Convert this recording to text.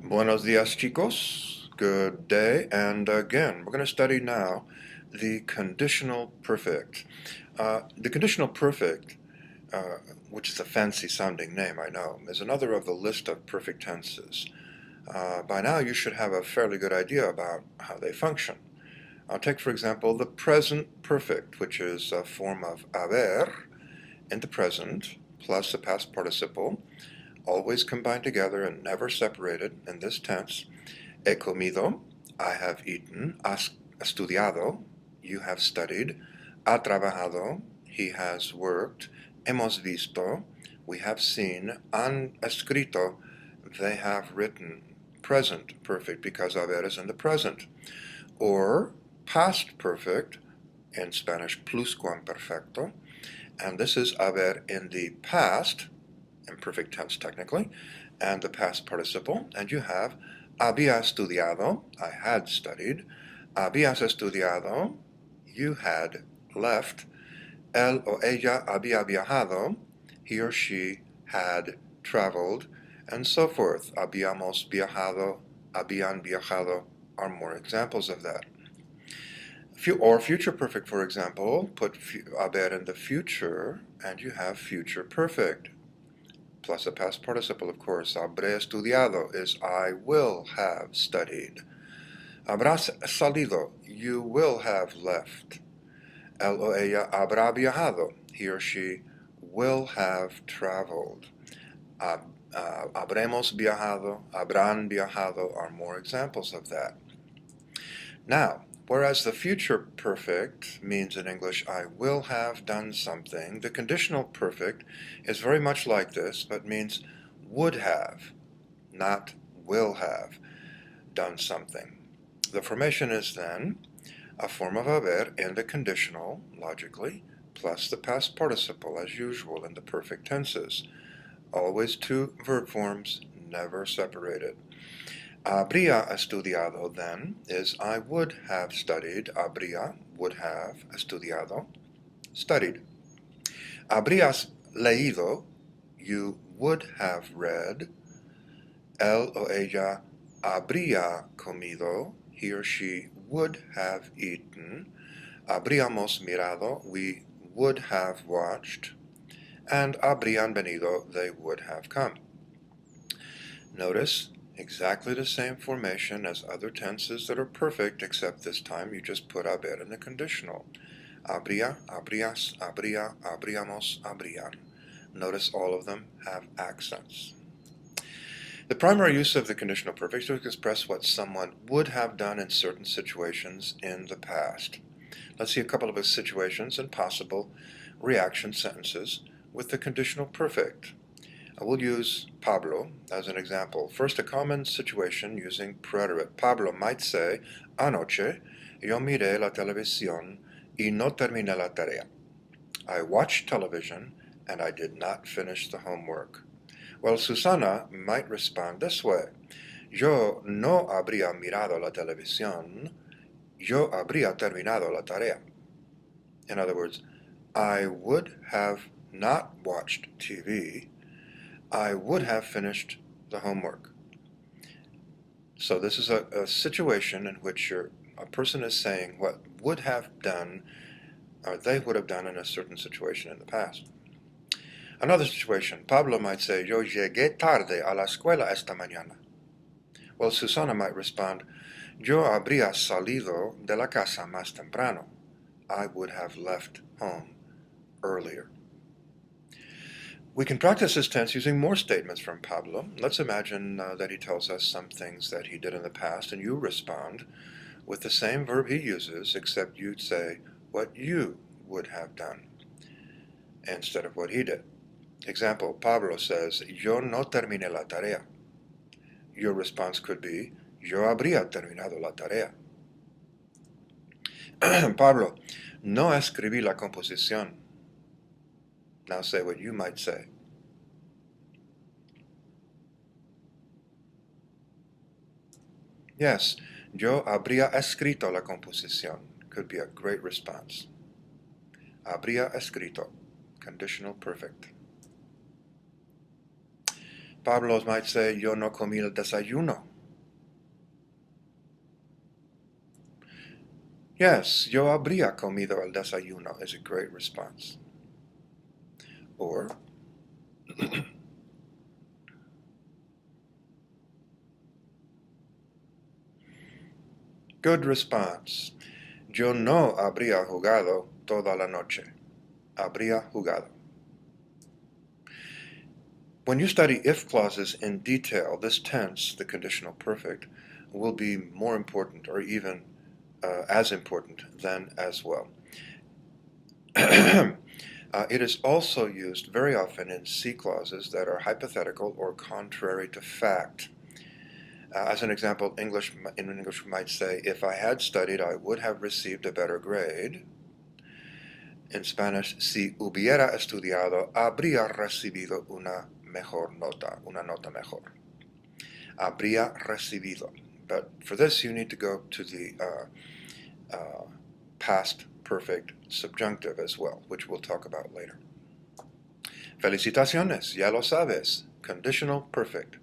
Buenos dias, chicos. Good day. And again, we're going to study now the conditional perfect. The conditional perfect, which is a fancy sounding name, I know, is another of the list of perfect tenses. By now, you should have a fairly good idea about how they function. I'll take, for example, the present perfect, which is a form of haber in the present plus the past participle, always combined together and never separated in this tense. He comido, I have eaten. Has estudiado, you have studied. Ha trabajado, he has worked. Hemos visto, we have seen. Han escrito, they have written. Present perfect because haber is in the present. Or past perfect, in Spanish pluscuamperfecto, and this is haber in the past, imperfect tense technically, and the past participle, and you have había estudiado, I had studied. Habías estudiado, you had left. Él o ella había viajado, he or she had traveled, and so forth. Habíamos viajado, habían viajado are more examples of that. Or future perfect, for example, put haber in the future, and you have future perfect. Plus a past participle, of course. Habré estudiado is I will have studied. Habrás salido, you will have left. Él o ella habrá viajado, he or she will have traveled. Habremos viajado, habrán viajado are more examples of that. Now, whereas the future perfect means in English, I will have done something, the conditional perfect is very much like this, but means would have, not will have, done something. The formation is then a form of haber in the conditional, logically, plus the past participle as usual in the perfect tenses. Always two verb forms, never separated. Habría estudiado, then, is I would have studied. Habría, would have, estudiado, studied. Habrías leído, you would have read. Él o ella habría comido, he or she would have eaten. Habríamos mirado, we would have watched. And habrían venido, they would have come. Notice exactly the same formation as other tenses that are perfect, except this time you just put haber in the conditional. Habría, habrías, habría, habríamos, habrían. Notice all of them have accents. The primary use of the conditional perfect is to express what someone would have done in certain situations in the past. Let's see a couple of situations and possible reaction sentences with the conditional perfect. I will use Pablo as an example. First, a common situation using preterite. Pablo might say, anoche yo miré la televisión y no terminé la tarea. I watched television and I did not finish the homework. Well, Susana might respond this way. Yo no habría mirado la televisión, yo habría terminado la tarea. In other words, I would have not watched TV, I would have finished the homework. So this is a situation in which a person is saying what would have done or they would have done in a certain situation in the past. Another situation, Pablo might say, yo llegué tarde a la escuela esta mañana. Well, Susana might respond, yo habría salido de la casa más temprano. I would have left home earlier. We can practice this tense using more statements from Pablo. Let's imagine that he tells us some things that he did in the past, and you respond with the same verb he uses, except you'd say what you would have done instead of what he did. Example, Pablo says, yo no terminé la tarea. Your response could be, yo habría terminado la tarea. Pablo, no escribí la composición. Now say what you might say. Yes, yo habría escrito la composición. Could be a great response. Habría escrito. Conditional perfect. Pablo might say, yo no comí el desayuno. Yes, yo habría comido el desayuno is a great response. Or, good response. Yo no habría jugado toda la noche. Habría jugado. When you study if clauses in detail, this tense, the conditional perfect, will be more important or even as important than as well. It is also used very often in C clauses that are hypothetical or contrary to fact. As an example, in English we might say, if I had studied, I would have received a better grade. In Spanish, si hubiera estudiado, habría recibido una nota mejor. Habría recibido. But for this, you need to go to the past perfect subjunctive as well, which we'll talk about later. Felicitaciones, ya lo sabes. Conditional perfect.